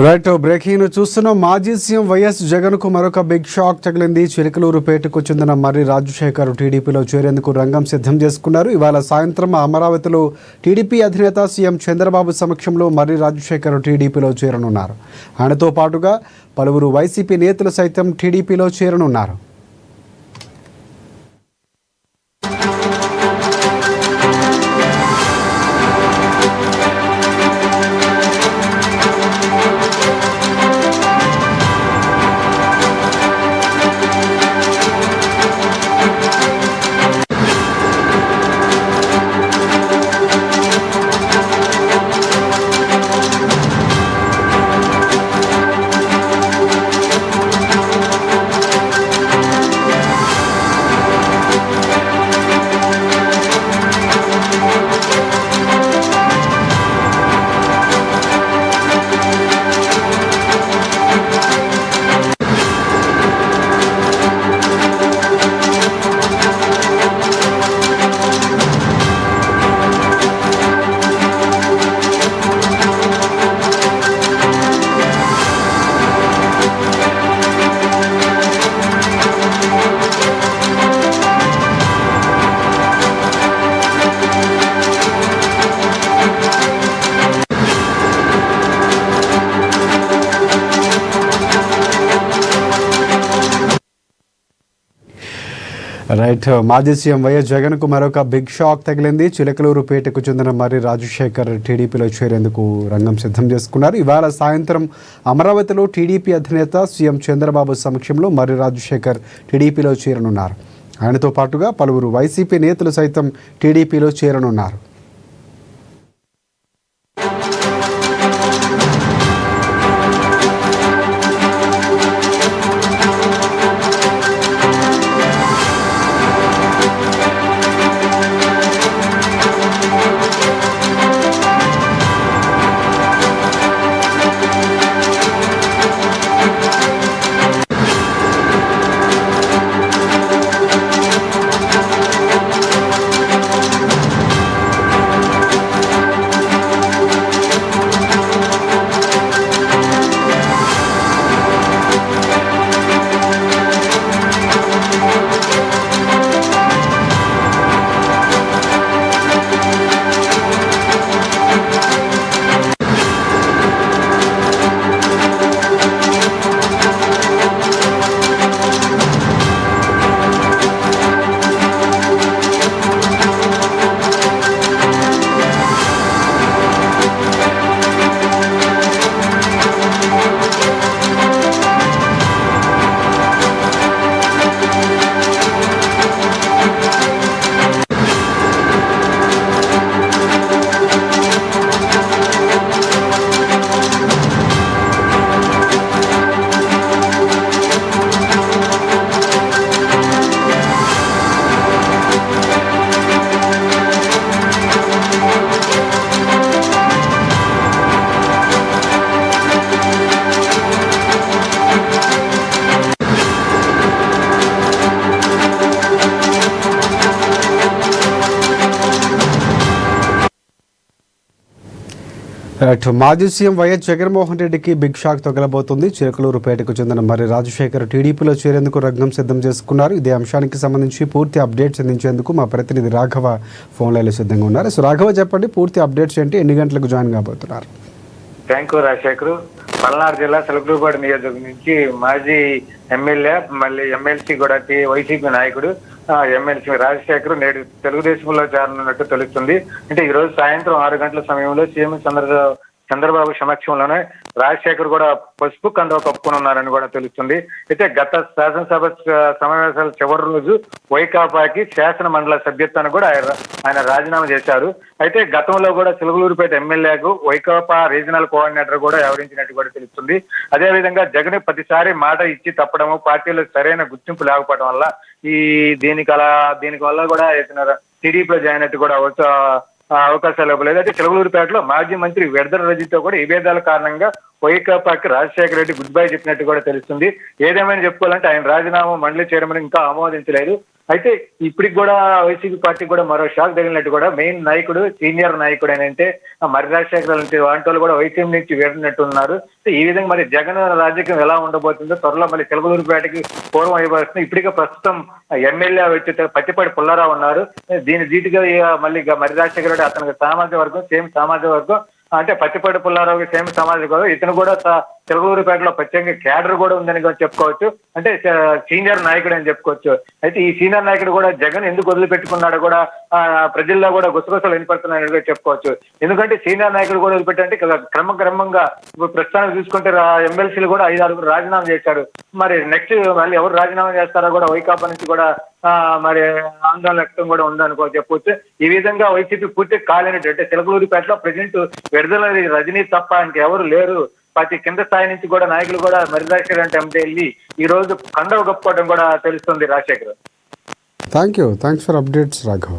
Right breaking చూస్తున్నాం. మాజీ CM YS Jagan కు మరొక బిగ్ షాక్ తగిలింది. చిలకలూరుపేటకు చెందిన మర్రి రాజశేఖర్ టీడీపీలో చేరేందుకు రంగం సిద్ధం చేసుకున్నారు. ఇవాళ సాయంత్రం అమరావతిలో టీడీపీ అధినేత సీఎం చంద్రబాబు సమక్షంలో మర్రి రాజశేఖర్ టీడీపీలో చేరనున్నారు. ఆయనతో పాటుగా పలువురు వైసీపీ నేతలు సైతం టీడీపీలో చేరనున్నారు. రైట్ మాజీ సీఎం వైఎస్ జగన్ కు మరొక బిగ్ షాక్ తగిలింది. చిలకలూరుపేటకు చెందిన మర్రి రాజశేఖర్ టీడీపీలో చేరేందుకు రంగం సిద్ధం చేసుకున్నారు. ఇవాళ సాయంత్రం అమరావతిలో టీడీపీ అధినేత సీఎం చంద్రబాబు సమక్షంలో మర్రి రాజశేఖర్ టీడీపీలో చేరనున్నారు. ఆయనతో పాటుగా పలువురు వైసీపీ నేతలు సైతం టీడీపీలో చేరనున్నారు. మాజీ సీఎం వైఎస్ జగన్మోహన్ రెడ్డికి బిగ్ షాక్ తగలబోతుంది. చిలకలూరుపేటకు చెందిన మర్రి రాజశేఖర్ టీడీపీలో చేరేందుకు రంగం సిద్ధం చేసుకున్నారు. ఇదే అంశానికి సంబంధించి పూర్తి అప్డేట్స్ అందించేందుకు మా ప్రతినిధి రాఘవ ఫోన్ లైన్లో సిద్ధంగా ఉన్నారు. సో రాఘవ, చెప్పండి, పూర్తి అప్డేట్స్ ఏంటి? ఎన్ని గంటలకు జాయిన్ కాబోతున్నారు? Thank you Rajasekhar. పల్నాడు జిల్లా చిలకలూరుపేట నియోజకవర్గం నుంచి మాజీ ఎమ్మెల్యే, మళ్ళీ ఎమ్మెల్సీ కూడా వైసీపీ నాయకుడు ఎమ్మెల్సీ రాజశేఖర్ నేడు తెలుగుదేశంలో చేరనున్నట్టు తెలుస్తుంది. అంటే ఈ రోజు సాయంత్రం 6 గంటల సమయంలో సీఎం చంద్రబాబు సమక్షంలోనే రాజశేఖర్ కూడా పసుపు కండువా కప్పుకొని ఉన్నారని కూడా తెలుస్తుంది. అయితే గత శాసనసభ సమావేశాల చివరి రోజు వైకాపాకి శాసన మండలి సభ్యత్వాన్ని కూడా ఆయన రాజీనామా చేశారు. అయితే గతంలో కూడా చిలకలూరుపేట ఎమ్మెల్యేకు వైకాపా రీజనల్ కోఆర్డినేటర్ కూడా వ్యవహరించినట్టు కూడా తెలుస్తుంది. అదేవిధంగా జగన్ ప్రతిసారి మాట ఇచ్చి తప్పడము, పార్టీలో సరైన గుర్తింపు లేకపోవడం వల్ల దీనికి వల్ల కూడా టీడీపీలో జాయిన్ అయినట్టు కూడా అవకాశాలు ఇవ్వలేదు. అయితే చిలకలూరుపేటలో మాజీ మంత్రి విడదల రజితో కూడా విభేదాల కారణంగా వైకాపాకి రాజశేఖర రెడ్డి గుడ్ బై చెప్పినట్టు కూడా తెలుస్తుంది. ఏదేమైనా చెప్పుకోవాలంటే ఆయన రాజీనామా మండలి చైర్మన్ ఇంకా ఆమోదించలేదు. అయితే ఇప్పటికి కూడా వైసీపీ పార్టీ కూడా మరో షాక్ తగిలినట్టు కూడా మెయిన్ నాయకుడు సీనియర్ నాయకుడు అని అంటే మర్రి రాజశేఖర లాంటి వాళ్ళు కూడా వైసీపీ నుంచి వీడినట్టున్నారు. ఈ విధంగా మరి జగన్ రాజకీయం ఎలా ఉండబోతుందో త్వరలో మళ్ళీ చిలకలూరుపేటకి పూర్వం అయిపోతుంది. ఇప్పటికే ప్రస్తుతం ఎమ్మెల్యే వచ్చి పత్తిపాటి పుల్లారావు ఉన్నారు. దీని ధీటుగా మళ్ళీ మర్రి రాజశేఖర రెడ్డి అతనికి సామాజిక వర్గం సేమ్ సామాజిక వర్గం అంటే పత్తిపాటి పుల్లారావుకి సేమ్ సామాజిక వర్గం. ఇతను కూడా చిలకలూరుపేటలో ప్రత్యేకంగా క్యాడర్ కూడా ఉందని చెప్పుకోవచ్చు. అంటే సీనియర్ నాయకుడు అని చెప్పుకోవచ్చు. అయితే ఈ సీనియర్ నాయకుడు కూడా జగన్ ఎందుకు వదిలిపెట్టుకున్నాడో కూడా ప్రజల్లో కూడా గుసగుసలు వినపడుతున్నాయని చెప్పుకోవచ్చు. ఎందుకంటే సీనియర్ నాయకుడు కూడా వదిలిపెట్టంటే క్రమంగా ప్రస్తుతానికి చూసుకుంటే ఎమ్మెల్సీలు కూడా 5-6 రాజీనామా చేశారు. మరి నెక్స్ట్ మళ్ళీ ఎవరు రాజీనామా చేస్తారో కూడా వైకాపా నుంచి కూడా మరి ఆందోళన వ్యక్తం కూడా ఉందనుకో చెప్పవచ్చు. ఈ విధంగా వైసీపీ పూర్తి కాలేనట్టు అంటే చిలకలూరుపేటలో ప్రజెంట్ విడుదల రజనీ తప్ప ఇంకెవరు లేరు. ప్రతి కింద స్థాయి నుంచి కూడా నాయకులు కూడా మర్రి రాజశేఖర్ అంటే వెళ్ళి ఈ రోజు కండవ గొప్పకోవడం కూడా తెలుస్తుంది Rajasekhar. Thanks for updates Raghava.